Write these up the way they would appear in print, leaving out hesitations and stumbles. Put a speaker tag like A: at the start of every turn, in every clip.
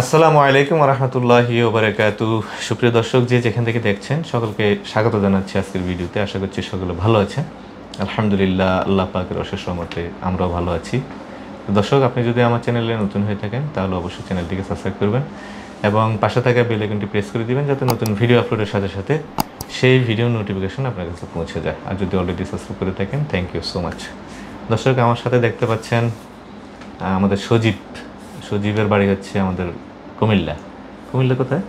A: আসসালামু আলাইকুম রাহমাতুল্লাহি ওয়া বারাকাতুহু। সুপ্রিয় দর্শক, যে যেখান থেকে দেখছেন সকলকে স্বাগত জানাচ্ছি আজকের ভিডিওতে। আশা করছি সকলে ভালো আছেন। আলহামদুলিল্লাহ, আল্লাহ পাকের অশেষ রহমতে আমরাও ভালো আছি। দর্শক, আপনি যদি আমার চ্যানেলে নতুন হয়ে থাকেন তাহলে অবশ্যই চ্যানেলটিকে সাবস্ক্রাইব করবেন এবং পাশে থাকা বেল আইকনটি প্রেস করে দিবেন যাতে নতুন ভিডিও আপলোডের সাথে সাথে সেই ভিডিও নোটিফিকেশন আপনার কাছে পৌঁছে যায়। আর যদি অলরেডি সাবস্ক্রাইব করে থাকেন, থ্যাংক ইউ সো মাচ। দর্শক, আমার সাথে দেখতে পাচ্ছেন আমাদের সজীবের বাড়ি হচ্ছে আমাদের কুমিল্লা কোথায়?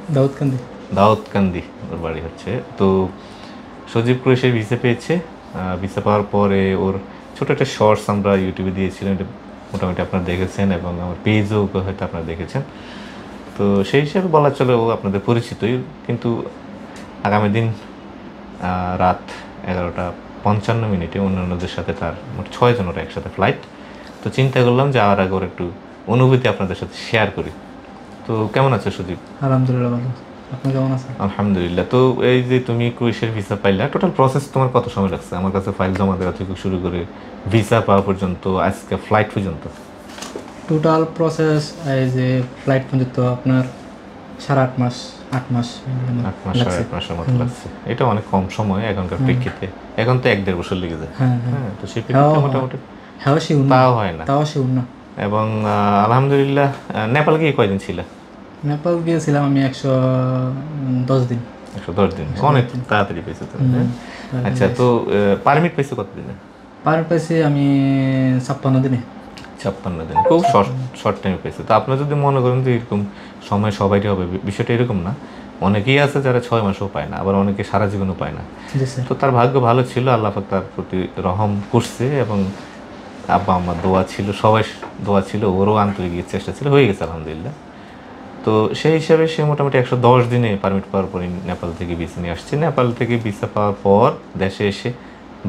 A: দাউদকান্দি ওর বাড়ি হচ্ছে। তো সজীব ক্রোয়েশিয়ার ভিসা পেয়েছে। ভিসা পাওয়ার পরে ওর ছোটো একটা শর্টস আমরা ইউটিউবে দিয়েছিলাম, এটা মোটামুটি আপনারা দেখেছেন এবং আমার পেজও হয়তো আপনারা দেখেছেন। তো সেই হিসাবে বলা চলে ও আপনাদের পরিচিতই, কিন্তু আগামী দিন রাত 11:55 অন্যান্যদের সাথে তার মোট 6 জনের একসাথে ফ্লাইট। তো চিন্তা করলাম যে আর আগে ওর একটু অনুভূতি আপনাদের সাথে শেয়ার করি। তো কেমন আছো সুদীপ?
B: আলহামদুলিল্লাহ ভালো। আপনি কেমন আছেন?
A: আলহামদুলিল্লাহ। তো এই যে তুমি ক্রোয়েশিয়ার ভিসা পাইলা, টোটাল প্রসেস তোমার কত সময় লাগছে? আমার কাছে ফাইল জমা দেওয়া থেকে শুরু করে ভিসা পাওয়া পর্যন্ত আজকে ফ্লাইট পর্যন্ত
B: টোটাল প্রসেস এই যে ফ্লাইট পর্যন্ত আপনার 8.5 মাস 8 মাস
A: 8 মাসের মতো লাগছে। এটা অনেক কম সময় এখনকার প্রেক্ষিতে। এখন তো 1-1.5 বছর লেগে যায়। হ্যাঁ, তো সেই প্রেক্ষিতে মোটামুটি তাও হয় না। এবং আলহামদুলিল্লাহ। নেপাল গিয়ে কয়দিন ছিল?
B: নেপাল গিয়েছিলাম আমি 110 দিন।
A: 110 দিন, অনেক তাড়াতাড়ি পেয়েছো তুমি। আচ্ছা, তো পারমিট পেয়েছো কতদিনে?
B: পারমিট পেয়েছি আমি 56 দিনে।
A: 56 দিন, খুব শর্ট টাইমে পেয়েছে। তো আপনারা যদি মনে করেন যে এরকম সময় সবাইরই হবে, বিষয়টা এরকম না। অনেকেই আছে যারা 6 মাসও পায় না, আবার অনেকে সারা জীবনও পায় না। তো তার ভাগ্য ভালো ছিল, আল্লাহ পাক তার প্রতি রহম করছে এবং আব্বা আমার দোয়া ছিল, সবাই দোয়া ছিল, ওরও আন্তরিক চেষ্টা ছিল, হয়ে গেছে আলহামদুলিল্লাহ। তো সেই হিসাবে সে মোটামুটি 110 দিনে পারমিট পাওয়ার পরে নেপাল থেকে ভিসা নিয়ে আসছে। নেপাল থেকে ভিসা পাওয়ার পর দেশে এসে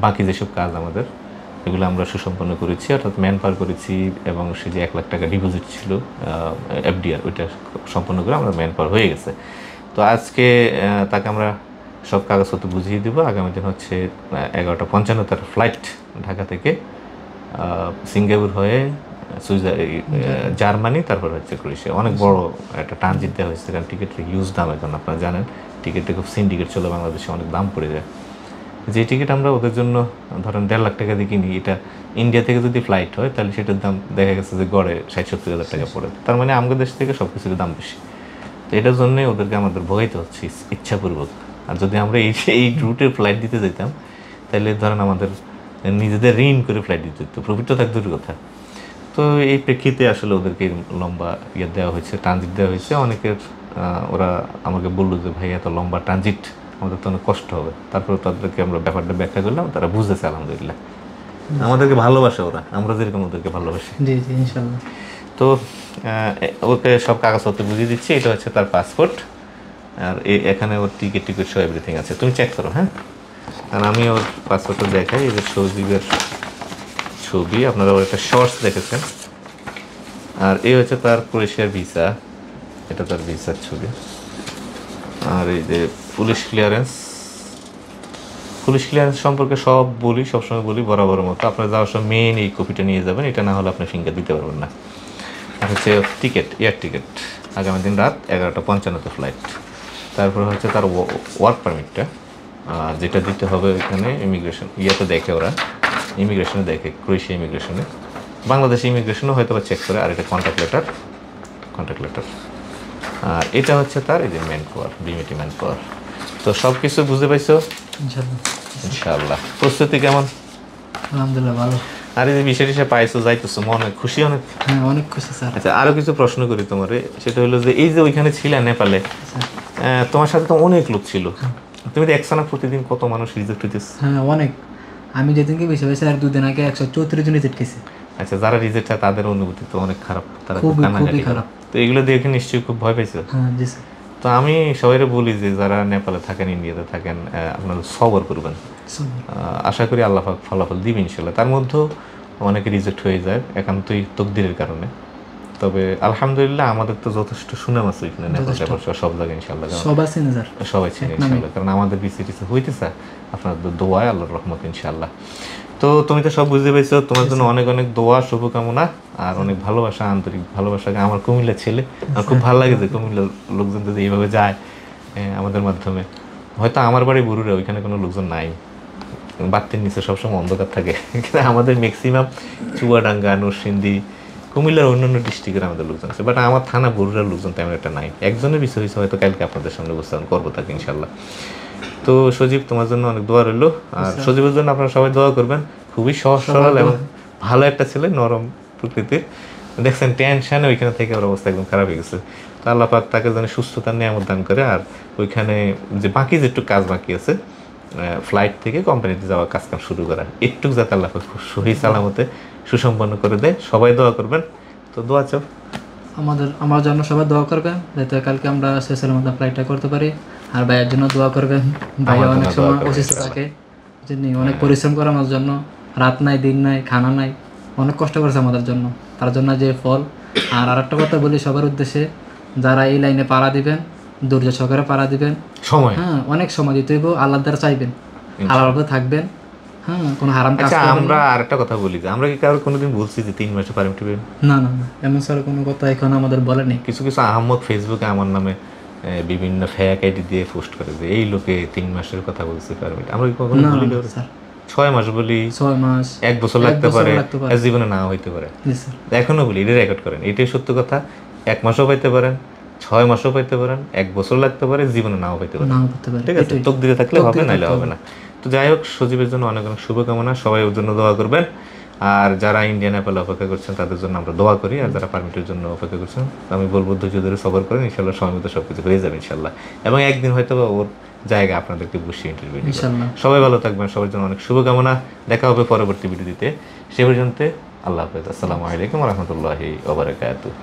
A: বাকি যেসব কাজ আমাদের, এগুলো আমরা সুসম্পন্ন করেছি, অর্থাৎ ম্যান পাওয়ার করেছি এবং সে যে 1 লাখ টাকা ডিপোজিট ছিল এফডিআর, ওইটা সম্পন্ন করে আমরা ম্যান পাওয়ার হয়ে গেছে। তো আজকে তাকে আমরা সব কাগজপত্র বুঝিয়ে দেবো। আগামী দিন হচ্ছে 11:55 তার ফ্লাইট ঢাকা থেকে সিঙ্গাপুর হয়ে জার্মানি, তারপর হচ্ছে ক্রোয়েশিয়া। অনেক বড় একটা ট্রানজিট দেওয়া হয়েছে, কারণ টিকিটের হিউজ দাম। এখন আপনারা জানেন টিকিটটা খুব সিন্ডিকেট চলে বাংলাদেশে, অনেক দাম পড়ে যায়। যে টিকিট আমরা ওদের জন্য ধরেন 1.5 লাখ টাকা দিয়ে কিনি, এটা ইন্ডিয়া থেকে যদি ফ্লাইট হয় তাহলে সেটার দাম দেখা গেছে যে গড়ে 60-70 হাজার টাকা পড়ে। তার মানে আমাদের দেশ থেকে সব কিছুর দাম বেশি। তো এটার জন্যই ওদেরকে আমাদের ভোগাইতে হচ্ছে ইচ্ছাপূর্বক। আর যদি আমরা এই রুটের ফ্লাইট দিতে যেতাম তাহলে ধরেন আমাদের নিজেদের ঋণ করে ফ্লাইট দিতে হতো, প্রফিট তো থাকতো কথা। তো এই প্রেক্ষিতে আসলে ওদেরকে লম্বা দেওয়া হয়েছে, ট্রানজিট দেওয়া হয়েছে। অনেকের ওরা আমাকে বললো যে ভাই এত লম্বা ট্রানজিট আমাদের তো অনেক কষ্ট হবে। তারপরে তাদেরকে আমরা ব্যাপারটা ব্যাখ্যা করলাম, তারা বুঝেছে আলহামদুলিল্লাহ। আমাদেরকে ভালোবাসে ওরা, আমরা যেরকম ওদেরকে ভালোবাসি।
B: জি জি ইনশাআল্লাহ।
A: তো ওকে সব কাগজপত্র বুঝিয়ে দিচ্ছি। এটা হচ্ছে তার পাসপোর্ট, আর এখানে ওর টিকিট সব এভরিথিং আছে, তুমি চেক করো। হ্যাঁ, আর আমি ওর পাসপোর্টটা দেখাই। এই যে সজীবের ছবি, আপনারা ওর একটা শর্টস দেখেছেন। আর এই হচ্ছে তার ক্রোয়েশিয়ার ভিসা, এটা তার ভিসার ছবি। আর এই যে পুলিশ ক্লিয়ারেন্স সম্পর্কে সবসময় বলি বরাবরের মতো, আপনারা যাওয়ার সময় মেইন এই কপিটা নিয়ে যাবেন, এটা না হলে আপনি ফিঙ্গার দিতে পারবেন না। আর হচ্ছে এয়ার টিকিট, আগামী দিন রাত 11:55 ফ্লাইট। তারপর হচ্ছে তার ওয়ার্ক পারমিটটা, যেটা দিতে হবে এখানে ইমিগ্রেশন দেখে, ওরা ইমিগ্রেশনে দেখে, ক্রোয়েশিয়া ইমিগ্রেশনে। বাংলাদেশ ইমিগ্রেশনও হয়তো বা চেক করে। আর এটা কন্ট্যাক্ট লেটার। আর এটা হচ্ছে তার এই যে man power, BMT man power. তো সব কিছু বুঝতে পাইছো ইনশাআল্লাহ? প্রস্তুতি কেমন?
B: আলহামদুলিল্লাহ ভালো।
A: আর এই যে বিষয় পাইছো, যাইতেছো, মনে খুশি?
B: অনেক খুশি স্যার।
A: আচ্ছা, আরো কিছু প্রশ্ন করি তোমারে। সেটা হলো যে এই যে ওইখানে ছিলে নেপালে, তোমার সাথে তো অনেক লোক ছিল। তুমি তো একসাথে প্রতিদিন কত মানুষ রিজেক্ট হইতেছে?
B: হ্যাঁ অনেক। আমি যেদিনকে বেশি হয়েছে আর 2 দিন আগে 134 জন রিজেক্ট গেছে।
A: আচ্ছা, যারা রিজেক্ট হয় তাদের অনুভূতি তো অনেক খারাপ, তারা
B: খুবই খারাপ।
A: তো এগুলো দেখে নিশ্চয়ই খুব ভয় পাইছো?
B: হ্যাঁ জি স্যার।
A: তো আমি সবাইকে বলি যে যারা নেপালে থাকেন, ইন্ডিয়াতে থাকেন, আপনারা সবর করবেন। আশা করি আল্লাহ পাক ফলাফল দিবেন ইনশাল্লাহ। তার মধ্যেও অনেকে রিজেক্ট হয়ে যায় একান্তই তকদিরের কারণে। তবে আলহামদুলিল্লাহ আমাদের তো যথেষ্ট সুনাম আছে এখানে, নেপাল সব জায়গায় ইনশাল্লাহ সবাই চেনে ইনশাল্লাহ, কারণ আমাদের বিসিটিসি হইতেছে আপনাদের দোয়ায়, আল্লাহর রহমত ইনশাল্লাহ। তো তুমি তো সব বুঝতে পেরেছো, তোমার জন্য অনেক অনেক দোয়া, শুভকামনা আর অনেক ভালোবাসা, আন্তরিক ভালোবাসা। আমার কুমিল্লার ছেলে, আমার খুব ভালো লাগে যে কুমিল্লার লোকজন যদি এইভাবে যায় আমাদের মাধ্যমে। হয়তো আমার বাড়ি বরুড়া, ওইখানে কোনো লোকজন নাই, বাত্তির নিচে সবসময় অন্ধকার থাকে, কিন্তু আমাদের ম্যাক্সিমাম চুয়াডাঙ্গা, নরসিংদী, কুমিল্লার অন্যান্য ডিস্ট্রিক্টের আমাদের লোকজন আছে, বাট আমার থানা বরুড়ার লোকজন তেমন একটা নাই। একজনের বিষয় হয়েছে, হয়তো কালকে আপনাদের সামনে উপস্থাপন করবো তাকে ইনশাল্লাহ। তো সজীব, তোমার জন্য অনেক দোয়া রইলো, আর সজীবের জন্য আপনারা সবাই দোয়া করবেন। খুবই সহজ সরল এবং ভালো একটা ছেলে, নরম প্রকৃতির। দেখছেন টেনশনে ওইখানে থেকে ওর অবস্থা একদম খারাপ হয়ে গেছে। তো আল্লাহ পাক তাকে যেন সুস্থতার নিয়ামত দান করে। আর ওইখানে যে বাকি যেটুকু কাজ বাকি আছে, ফ্লাইট থেকে কোম্পানিতে যাওয়া কাজ কাম শুরু করা, একটু যাতে আল্লাহ পাক সহি সালামতে সুসম্পন্ন করে দেয়। সবাই দোয়া করবেন। তো দোয়া চাও
B: আমার জন্য সবাই দোয়া করবেন যাতে কালকে আমরা শেষের মধ্যে ফ্লাইটটা করতে পারি। আর ভাইয়ের জন্য দোয়া করবেন, ভাই অনেক সময় অসুস্থ থাকে, যিনি অনেক পরিশ্রম করে আমার জন্য, রাত নাই দিন নাই খানা নাই, অনেক কষ্ট করেছে আমাদের জন্য, তার জন্য যে ফল। আর আরেকটা কথা বলি সবার উদ্দেশ্যে, যারা এই লাইনে পাড়া দিবেন, ধৈর্য সহকারে পাড়া দিবেন,
A: সময়,
B: হ্যাঁ অনেক সময় দিতে হইব, আল্লাহর দ্বারা চাইবেন, হালালভাবে থাকবেন, হ্যাঁ কোনো হারাম কাজ
A: আচ্ছা।
B: করবেন না।
A: আমরা আরেকটা কথা বলি যে আমরা কি কারো কোনোদিন বলছি যে 3 মাসে পারমিট পেবেন?
B: না না না, এমন স্যার কোনো কথা এখন আমাদের বলেনি।
A: কিছু কিছু আহমদ ফেসবুকে আমার নামে বিভিন্ন ফেক আইডি দিয়ে পোস্ট করে যে এই লোকে 3 মাসের কথা বলছে পারমিট। আমরা কি কখনো
B: না
A: বলি?
B: না স্যার,
A: 6 মাস বলি,
B: 6 মাস
A: 1 বছর লাগতে পারে,
B: লাগতে পারে।
A: আর জীবনে নাও হইতে পারে।
B: জি স্যার,
A: এখনো বলি, এটা রেকর্ড করেন, এটাই সত্য কথা। 1 মাসও পাইতে পারেন, 6 মাসও পাইতে পারেন, 1 বছর লাগতে পারে, জীবনে নাও পাইতে পারে।
B: নাও করতে পারে,
A: ঠিক আছে,
B: এটাই।
A: তকদিরে থাকলে হবে,
B: তকদিরে
A: নাইলে
B: থাকতে
A: হবে না। তো যাই হোক, সজীবের জন্য অনেক অনেক শুভকামনা, সবাই ওর জন্য দোয়া করবেন। আর যারা ইন্ডিয়ান অ্যাপেলে অপেক্ষা করছেন তাদের জন্য আমরা দোয়া করি, আর যারা পারমিটের জন্য অপেক্ষা করছেন আমি বলবো ধৈর্য ধরে সবর করেন, ইনশাল্লাহ সময় মতো সব কিছু হয়ে যাবে ইনশাল্লাহ। এবং একদিন হয়তো ওর জায়গা আপনাদেরকে বসিয়ে ইন্টারভিউ দিই।
B: ইনশাআল্লাহ।
A: সবাই ভালো থাকবেন, সবার জন্য অনেক শুভকামনা। দেখা হবে পরবর্তী ভিডিওতে। সে পর্যন্ত আল্লাহ হাফেজ। আসসালামু আলাইকুম রহমতুল্লাহি ওয়া বারাকাতুহু।